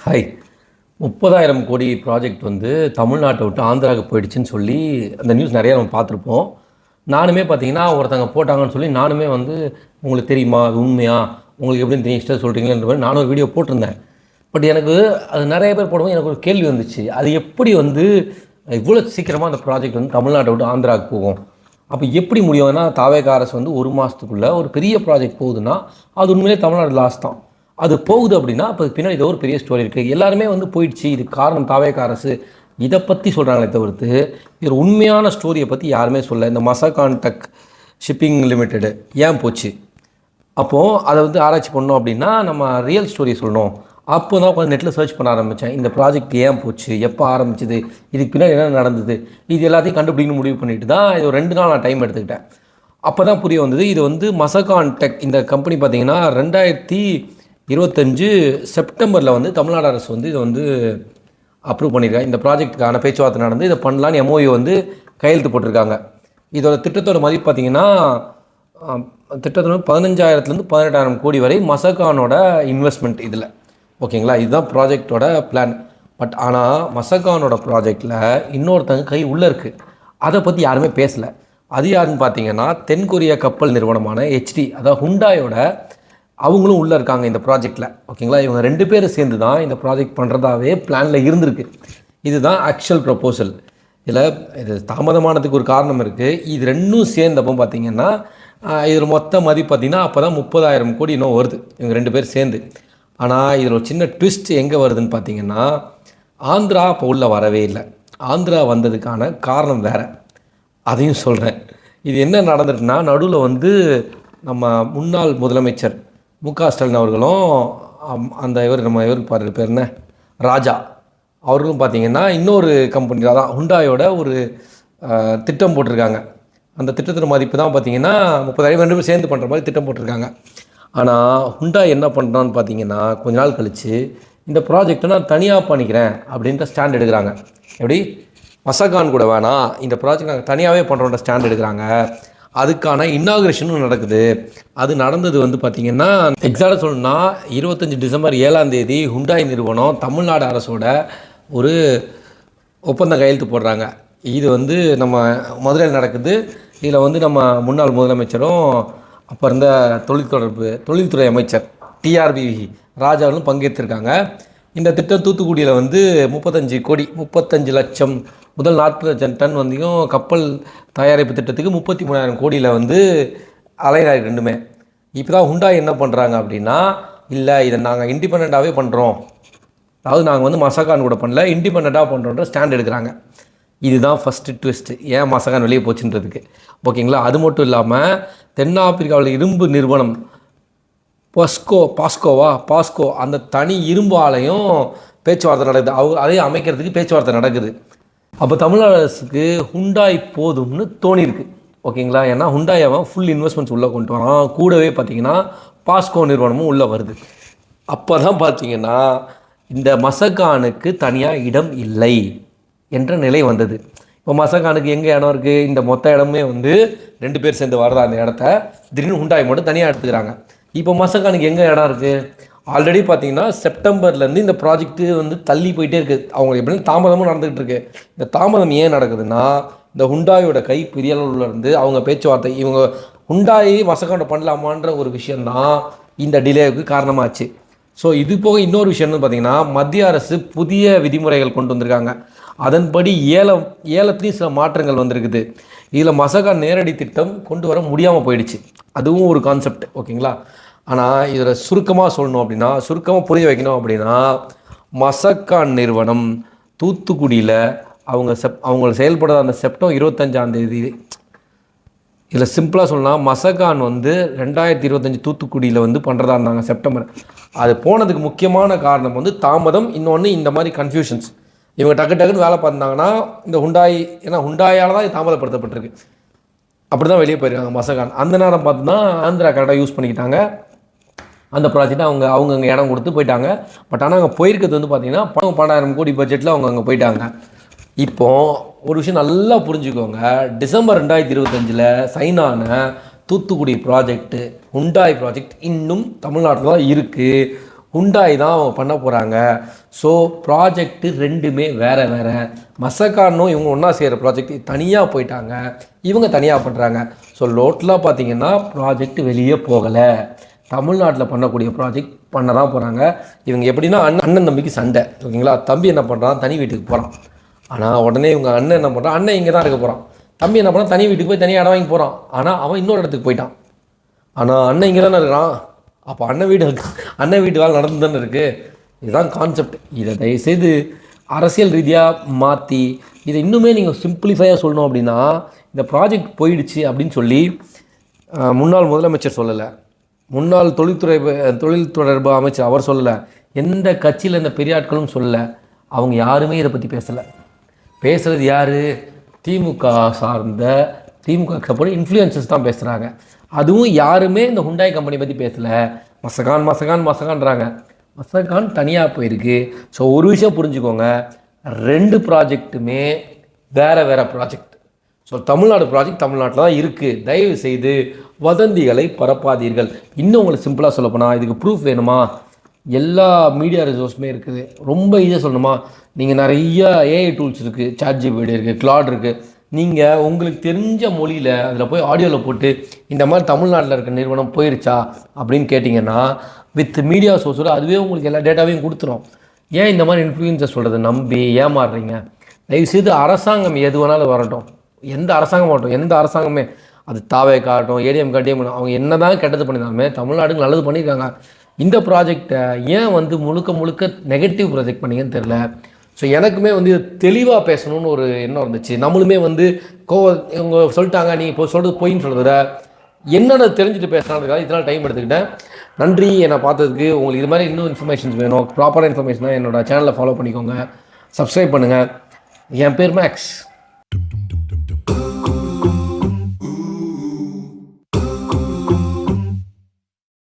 Hi. 30,000 கோடி project வந்து தமிழ்நாட்டை விட்டு ஆந்திராவுக்கு போயிடுச்சுன்னு சொல்லி அந்த நியூஸ் நிறையா நம்ம பார்த்துருப்போம். நானுமே பார்த்தீங்கன்னா ஒருத்தங்க போட்டாங்கன்னு சொல்லி நானுமே வந்து உங்களுக்கு தெரியுமா அது உண்மையா, உங்களுக்கு எப்படின்னு தெரியும் இஷ்டம் சொல்கிறீங்களேன்ற மாதிரி நானும் ஒரு வீடியோ போட்டிருந்தேன். பட் எனக்கு அது நிறைய பேர் போடும்போது எனக்கு ஒரு கேள்வி வந்துச்சு, அது எப்படி வந்து இவ்வளோ சீக்கிரமாக அந்த ப்ராஜெக்ட் வந்து தமிழ்நாட்டை விட்டு ஆந்திராவுக்கு போகும்? அப்போ எப்படி முடியும்னா தாவேகா அரசு வந்து ஒரு மாதத்துக்குள்ளே ஒரு பெரிய ப்ராஜெக்ட் போகுதுன்னா அது உண்மையிலே தமிழ்நாடு லாஸ் தான். அது போகுது அப்படின்னா அப்போ பின்னாடி ஏதோ ஒரு பெரிய ஸ்டோரி இருக்குது. எல்லாருமே வந்து போயிடுச்சு, இது காரணம் தாவேகா அரசு, இதை பற்றி சொல்கிறாங்களே தவிர்த்து இது உண்மையான ஸ்டோரியை பற்றி யாருமே சொல்ல. இந்த மசாகான் டெக் ஷிப்பிங் லிமிட்டெடு ஏன் போச்சு, அப்போது அதை வந்து ஆராய்ச்சி பண்ணோம் அப்படின்னா நம்ம ரியல் ஸ்டோரி சொல்லணும். அப்போ தான் கொஞ்சம் நெட்டில் சர்ச் பண்ண ஆரம்பித்தேன். இந்த ப்ராஜெக்ட் ஏன் போச்சு, எப்போ ஆரம்பிச்சிது, இதுக்கு பின்னாடி என்ன நடந்தது, இது எல்லாத்தையும் கண்டுபிடிக்கணும்னு முடிவு பண்ணிட்டு தான் இது ஒரு 2 நாள் நான் டைம் எடுத்துக்கிட்டேன். அப்போ தான் புரிய வந்தது, இது வந்து மசாகான் டெக் இந்த கம்பெனி பார்த்திங்கன்னா 2025 செப்டம்பரில் வந்து தமிழ்நாடு அரசு வந்து இதை வந்து அப்ரூவ் பண்ணியிருக்காங்க. இந்த ப்ராஜெக்ட்டுக்கான பேச்சுவார்த்தை நடந்து இதை பண்ணலான்னு எம்ஓயு வந்து கையெழுத்து போட்டிருக்காங்க. இதோட திட்டத்தோட மதிப்பு பார்த்திங்கன்னா திட்டத்தோட 15,000 18,000 கோடி வரை மசாகானோட இன்வெஸ்ட்மெண்ட் இதில். ஓகேங்களா, இதுதான் ப்ராஜெக்டோட பிளான். பட் ஆனால் மசாகானோட ப்ராஜெக்டில் இன்னொருத்தங்க கை உள்ளே இருக்குது, அதை பற்றி யாருமே பேசலை. அது யாருன்னு பார்த்தீங்கன்னா தென்கொரிய கப்பல் நிறுவனமான ஹெச்டி, அதாவது ஹுண்டாயோட அவங்களும் உள்ளே இருக்காங்க இந்த ப்ராஜெக்டில். ஓகேங்களா, இவங்க 2 பேரும் சேர்ந்து தான் இந்த ப்ராஜெக்ட் பண்ணுறதாவே பிளானில் இருந்திருக்கு. இதுதான் ஆக்சுவல் ப்ரப்போசல். இதில் இது தாமதமானதுக்கு ஒரு காரணம் இருக்குது. இது ரெண்டும் சேர்ந்தப்போ பார்த்தீங்கன்னா இதில் மொத்த மதிப்பு பார்த்திங்கன்னா அப்போ தான் 30,000 கோடி இன்னும் வருது இவங்க 2 பேர் சேர்ந்து. ஆனால் இதில் ஒரு சின்ன ட்விஸ்ட் எங்கே வருதுன்னு பார்த்தீங்கன்னா ஆந்திரா அப்போ உள்ளே வரவே இல்லை. ஆந்திரா வந்ததுக்கான காரணம் வேறு, அதையும் சொல்கிறேன். இது என்ன நடந்துட்டுனா நடுவில் வந்து நம்ம முன்னாள் முதலமைச்சர் மு.க. ஸ்டாலின் அவர்களும் அந்த இவர் பேர் என்ன ராஜா அவர்களும் பார்த்திங்கன்னா இன்னொரு கம்பெனி தான் ஹுண்டாயோட ஒரு திட்டம் போட்டிருக்காங்க. அந்த திட்டத்தோட மதிப்பு தான் பார்த்திங்கன்னா 30,000 2 பேர் சேர்ந்து பண்ணுற மாதிரி திட்டம் போட்டிருக்காங்க. ஆனால் ஹுண்டாய் என்ன பண்ணுறான்னு பார்த்தீங்கன்னா கொஞ்ச நாள் கழித்து இந்த ப்ராஜெக்டை நான் தனியாக பண்ணிக்கிறேன் அப்படின்ற ஸ்டாண்ட் எடுக்கிறாங்க. எப்படி மசாகான் கூட வேணாம், இந்த ப்ராஜெக்ட் நாங்கள் தனியாகவே பண்ணுறோன்ற ஸ்டாண்ட் எடுக்கிறாங்க. அதுக்கான இன்னாகுரேஷனும் நடக்குது. அது நடந்தது வந்து பார்த்திங்கன்னா எக்ஸாக்டாக சொல்லணும்னா 25 டிசம்பர் 7ஆம் தேதி ஹுண்டாய் நிறுவனம் தமிழ்நாடு அரசோட ஒரு ஒப்பந்தம் கையெழுத்து போடுறாங்க. இது வந்து நம்ம மதுரையில் நடக்குது. இதில் வந்து நம்ம முன்னாள் முதலமைச்சரும் அப்போ இருந்த தொழில்துறை அமைச்சர் டிஆர்பி ராஜாவும் பங்கேற்றிருக்காங்க. இந்த திட்டம் தூத்துக்குடியில் வந்து 35 லட்சம் முதல் 40 லட்சம் டன் வந்தையும் கப்பல் தயாரிப்பு திட்டத்துக்கு 33,000 கோடியில் வந்து அலைனாய் ரெண்டுமே. இப்போ தான் ஹுண்டாய் என்ன பண்ணுறாங்க அப்படின்னா, இல்லை இதை நாங்கள் இண்டிபெண்ட்டாகவே பண்ணுறோம், அதாவது நாங்கள் வந்து மசாகான் கூட பண்ணல, இண்டிபெண்ட்டாக பண்ணுறோன்ற ஸ்டாண்ட் எடுக்கிறாங்க. இதுதான் ஃபஸ்ட்டு ட்விஸ்ட்டு ஏன் மசாகான் வெளியே போச்சுன்றதுக்கு. ஓகேங்களா, அது மட்டும் இல்லாமல் தென்னாப்பிரிக்காவில் இரும்பு நிறுவனம் பாஸ்கோ அந்த தனி இரும்பு ஆலையும் பேச்சுவார்த்தை நடக்குது. அதையும் அமைக்கிறதுக்கு பேச்சுவார்த்தை நடக்குது. அப்போ தமிழ்நாடு அரசுக்கு ஹுண்டாய் போதும்னு தோணியிருக்கு. ஓகேங்களா, ஏன்னா ஹுண்டாய் அவன் ஃபுல் இன்வெஸ்ட்மெண்ட்ஸ் உள்ளே கொண்டு வரான். கூடவே பார்த்திங்கன்னா பாஸ்கோ நிறுவனமும் உள்ளே வருது. அப்போ தான் பார்த்திங்கன்னா இந்த மசாகானுக்கு தனியாக இடம் இல்லை என்ற நிலை வந்தது. இப்போ மசாகானுக்கு எங்கே இடம் இருக்குது, இந்த மொத்த இடமே வந்து 2 பேர் சேர்ந்து வரதா அந்த இடத்த திடீர்னு ஹுண்டாய் மட்டும் தனியாக எடுத்துக்கிறாங்க. இப்போ மசாகானுக்கு எங்கே இடம் இருக்குது? ஆல்ரெடி பார்த்தீங்கன்னா செப்டம்பர்லேருந்து இந்த ப்ராஜெக்ட்டு வந்து தள்ளி போயிட்டே இருக்குது. அவங்க எப்படின்னு தாமதமும் நடந்துகிட்டு இருக்கு. இந்த தாமதம் ஏன் நடக்குதுன்னா இந்த ஹுண்டாயோட கை பெரிய அளவில் இருந்து அவங்க பேச்சுவார்த்தை இவங்க ஹுண்டாயை மசாகானை பண்ணலாமான்ற ஒரு விஷயந்தான் இந்த டிலேவுக்கு காரணமாச்சு. ஸோ இது போக இன்னொரு விஷயம்னு பார்த்தீங்கன்னா மத்திய அரசு புதிய விதிமுறைகள் கொண்டு வந்திருக்காங்க. அதன்படி ஏலத்துலேயும் சில மாற்றங்கள் வந்திருக்குது. இதில் மசாகான் நேரடி திட்டம் கொண்டு வர முடியாமல் போயிடுச்சு. அதுவும் ஒரு கான்செப்ட். ஓகேங்களா, ஆனால் இதில் சுருக்கமாக சொல்லணும் அப்படின்னா, சுருக்கமாக புரிய வைக்கணும் அப்படின்னா, மசாகான் நிறுவனம் தூத்துக்குடியில் அவங்க செயல்படுற அந்த செப்டம்பர் 25ஆம் தேதி, இதில் சிம்பிளாக சொல்லலாம் மசாகான் வந்து 2025 தூத்துக்குடியில் வந்து பண்ணுறதா இருந்தாங்க செப்டம்பர். அது போனதுக்கு முக்கியமான காரணம் வந்து தாமதம். இன்னொன்று இந்த மாதிரி கன்ஃபியூஷன்ஸ். இவங்க டக்குன்னு வேலை பார்த்தாங்கன்னா இந்த ஹுண்டாய், ஏன்னா ஹுண்டாயால் தான் இது தாமதப்படுத்தப்பட்டிருக்கு, அப்படி தான் வெளியே போயிருக்காங்க மசாகான். அந்த நேரம் பார்த்து தான் ஆந்திரா கரெக்டாக யூஸ் பண்ணிக்கிட்டாங்க அந்த ப்ராஜெக்டை. அவங்க அங்கே இடம் கொடுத்து போயிட்டாங்க. பட் ஆனால் அங்கே போயிருக்கிறது வந்து பார்த்திங்கன்னா 12,000 கோடி பட்ஜெட்டில் அவங்க அங்கே போயிட்டாங்க. இப்போது ஒரு விஷயம் நல்லா புரிஞ்சுக்கோங்க, டிசம்பர் 2025 சைன் ஆன தூத்துக்குடி ப்ராஜெக்ட்டு ஹுண்டாய் ப்ராஜெக்ட் இன்னும் தமிழ்நாட்டில் தான் இருக்குது. ஹுண்டாய் தான் அவங்க பண்ண போகிறாங்க. ஸோ ப்ராஜெக்ட்டு ரெண்டுமே வேறு வேறு. மசகானும் இவங்க ஒன்றா செய்கிற ப்ராஜெக்ட் தனியாக போயிட்டாங்க, இவங்க தனியாக பண்ணுறாங்க. ஸோ டோட்டலாக பார்த்தீங்கன்னா ப்ராஜெக்ட் வெளியே போகலை. தமிழ்நாட்டில் பண்ணக்கூடிய ப்ராஜெக்ட் பண்ண தான் போகிறாங்க. இவங்க எப்படின்னா அண்ணன் தம்பிக்கு சண்டை, ஓகேங்களா? தம்பி என்ன பண்ணுறான், தனி வீட்டுக்கு போகிறான். ஆனால் உடனே இவங்க அண்ணன் என்ன பண்ணுறான், அண்ணன் இங்கே தான் இருக்க போகிறான். தம்பி என்ன பண்ணால் தனி வீட்டுக்கு போய் தனியாக இடம் வாங்கி போகிறான். ஆனால் அவன் இன்னொரு இடத்துக்கு போயிட்டான். ஆனால் அண்ணன் இங்கே தானே இருக்கிறான். அப்போ அண்ணன் வீட்டு வேலை நடந்து தானே இருக்குது. இதுதான் கான்செப்ட். இதை தயவுசெய்து அரசியல் ரீதியாக மாற்றி இதை இன்னுமே நீங்கள் சிம்பிளிஃபையாக சொல்லணும் அப்படின்னா, இந்த ப்ராஜெக்ட் போயிடுச்சு அப்படின்னு சொல்லி முன்னாள் முதலமைச்சர் சொல்லலை, முன்னாள் தொழில் தொடர்பு அமைச்சர் அவர் சொல்லலை, எந்த கட்சியில் இந்த பெரிய ஆட்களும் சொல்லலை. அவங்க யாருமே இதை பற்றி பேசலை. பேசுகிறது யார்? திமுக சார்ந்த திமுக சப்போர்ட் இன்ஃப்ளூயன்சஸ் தான் பேசுகிறாங்க. அதுவும் யாருமே இந்த ஹுண்டாய் கம்பெனி பற்றி பேசலை. மசகான்றாங்க. மசகான் தனியாக போயிருக்கு. ஸோ ஒரு விஷயம் புரிஞ்சுக்கோங்க, 2 ப்ராஜெக்ட்டுமே வேறு ப்ராஜெக்ட். ஸோ தமிழ்நாடு ப்ராஜெக்ட் தமிழ்நாட்டில் தான் இருக்குது. தயவு செய்து வதந்திகளை பரப்பாதீர்கள். இன்னும் உங்களுக்கு சிம்பிளாக சொல்லப்போனால், இதுக்கு ப்ரூஃப் வேணுமா? எல்லா மீடியா ரிசோர்ஸுமே இருக்குது. ரொம்ப ஈஸியாக சொல்லணுமா, நீங்கள் நிறைய ஏஐ டூல்ஸ் இருக்குது, ChatGPT இருக்குது, Claude இருக்குது. நீங்கள் உங்களுக்கு தெரிஞ்ச மொழியில் அதில் போய் ஆடியோவில் போட்டு இந்த மாதிரி தமிழ்நாட்டில் இருக்க நிறுவனம் போயிருச்சா அப்படின்னு கேட்டிங்கன்னா, வித் மீடியா சோர்ஸோட அதுவே உங்களுக்கு எல்லா டேட்டாவையும் கொடுத்துரும். ஏன் இந்த மாதிரி இன்ஃப்ளூயன்ஸை சொல்கிறது நம்பி ஏமாறுறீங்க? தயவுசெய்து அரசாங்கம் எது வேணாலும் வரட்டும், எந்த அரசாங்கமே அது தாவே காட்டும், ஏடிஎம் காட்டியும் அவங்க என்ன தான் கெட்டது பண்ணியிருந்தாலுமே தமிழ்நாடுக்கு நல்லது பண்ணியிருக்காங்க. இந்த ப்ராஜெக்டை ஏன் முழுக்க நெகட்டிவ் ப்ராஜெக்ட் பண்ணிங்கன்னு தெரில. ஸோ எனக்குமே தெளிவாக பேசணும்னு ஒரு எண்ணம் இருந்துச்சு. நம்மளுமே இவங்க சொல்லிட்டாங்க, நீங்கள் இப்போ சொல்கிறது பொய்ன்னு சொல்கிறத என்னென்ன தெரிஞ்சுட்டு பேசுகிறாங்க, இதெல்லாம் டைம் எடுத்துக்கிட்டேன். நன்றி என்னை பார்த்ததுக்கு. உங்களுக்கு இது மாதிரி இன்னும் இன்ஃபர்மேஷன்ஸ் வேணும், ப்ராப்பராக இன்ஃபர்மேஷனாக என்னோட சேனலை ஃபாலோ பண்ணிக்கோங்க, சப்ஸ்கிரைப் பண்ணுங்கள். என் பேர் மேக்ஸ்.